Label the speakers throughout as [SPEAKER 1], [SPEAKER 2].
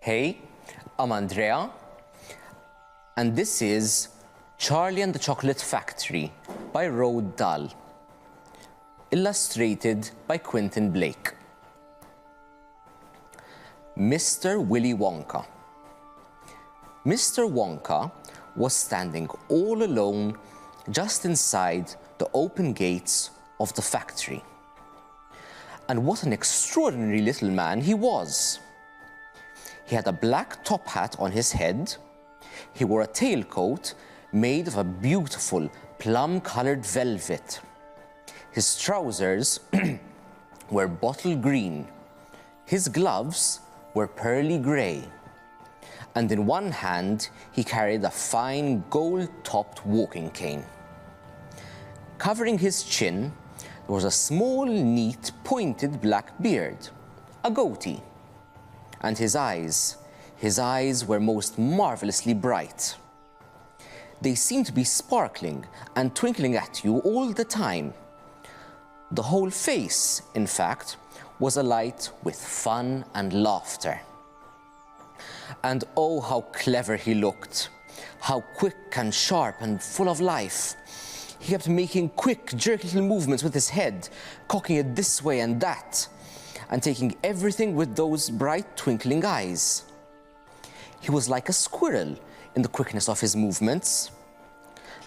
[SPEAKER 1] Hey, I'm Andrea, and this is Charlie and the Chocolate Factory by Roald Dhal, illustrated by Quentin Blake. Mr. Willy Wonka. Mr. Wonka was standing all alone just inside the open gates of the factory. And what an extraordinary little man he was. He had a black top hat on his head. He wore a tailcoat made of a beautiful plum-colored velvet. His trousers were bottle green. His gloves were pearly gray. And in one hand, he carried a fine gold-topped walking cane. Covering his chin, there was a small, neat, pointed black beard, a goatee. And his eyes were most marvelously bright. They seemed to be sparkling and twinkling at you all the time. The whole face, in fact, was alight with fun and laughter. And oh, how clever he looked, how quick and sharp and full of life. He kept making quick, jerky little movements with his head, cocking it this way and that, and taking everything with those bright, twinkling eyes. He was like a squirrel in the quickness of his movements,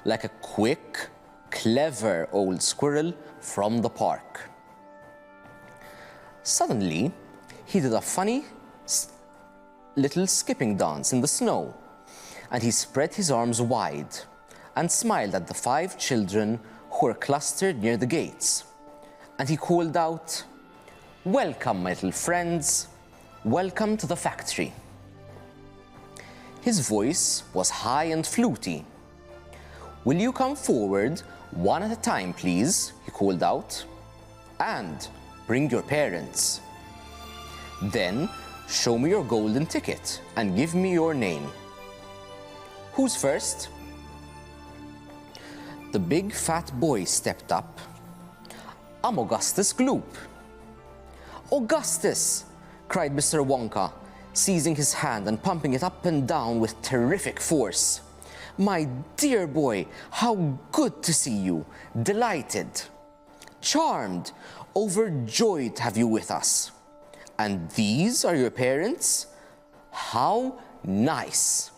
[SPEAKER 1] like a quick, clever old squirrel from the park. Suddenly, he did a funny little skipping dance in the snow, and he spread his arms wide and smiled at the 5 children who were clustered near the gates. And he called out, "Welcome, my little friends. Welcome to the factory." His voice was high and fluty. "Will you come forward one at a time, please?" he called out. "And bring your parents. Then show me your golden ticket and give me your name. Who's first?" The big fat boy stepped up. "I'm Augustus Gloop." "Augustus!" cried Mr. Wonka, seizing his hand and pumping it up and down with terrific force. "My dear boy, how good to see you! Delighted! Charmed! Overjoyed to have you with us! And these are your parents? How nice!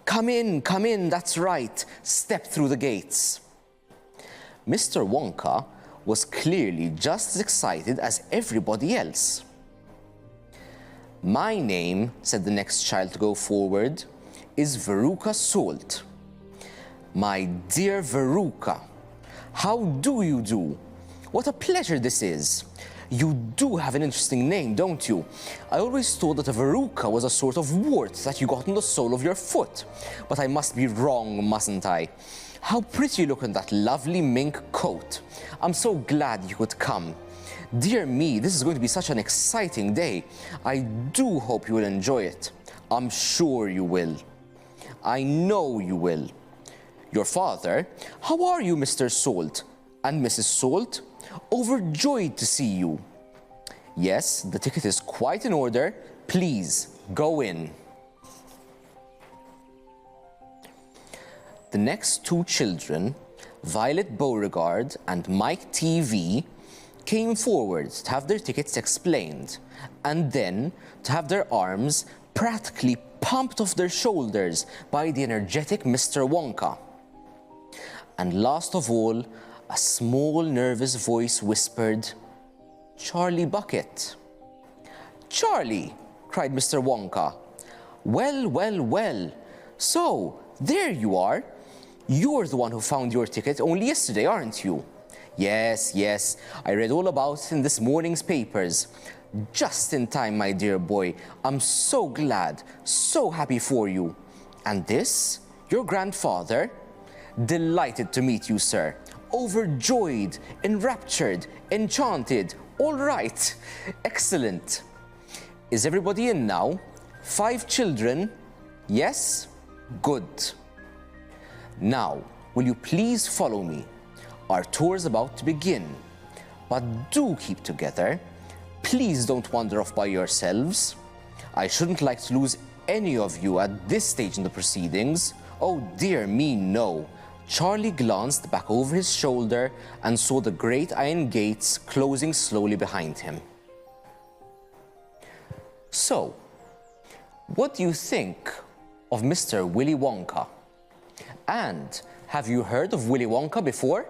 [SPEAKER 1] Come in, that's right. Step through the gates." Mr. Wonka was clearly just as excited as everybody else. "My name," said the next child to go forward, "is Veruca Salt." "My dear Veruca, how do you do? What a pleasure this is. You do have an interesting name, don't you? I always thought that a verruca was a sort of wart that you got on the sole of your foot. But I must be wrong, mustn't I? How pretty you look in that lovely mink coat. I'm so glad you could come. Dear me, this is going to be such an exciting day. I do hope you will enjoy it. I'm sure you will. I know you will. Your father, how are you, Mr. Salt? And Mrs. Salt? Overjoyed to see you. Yes, the ticket is quite in order. Please, go in." The next 2 children, Violet Beauregard and Mike TV, came forward to have their tickets explained, and then to have their arms practically pumped off their shoulders by the energetic Mr. Wonka. And last of all, a small, nervous voice whispered, "Charlie Bucket." "Charlie!" cried Mr. Wonka. Well. So, there you are. You're the one who found your ticket only yesterday, aren't you?" Yes. I read all about it in this morning's papers. Just in time, my dear boy. I'm so glad, so happy for you. And this? Your grandfather? Delighted to meet you, sir. Overjoyed, enraptured, enchanted. All right. Excellent. Is everybody in now? 5 children? Yes? Good. Now, will you please follow me? Our tour is about to begin. But do keep together. Please don't wander off by yourselves. I shouldn't like to lose any of you at this stage in the proceedings. Oh dear me, no. Charlie glanced back over his shoulder and saw the great iron gates closing slowly behind him. So, what do you think of Mr. Willy Wonka? And have you heard of Willy Wonka before?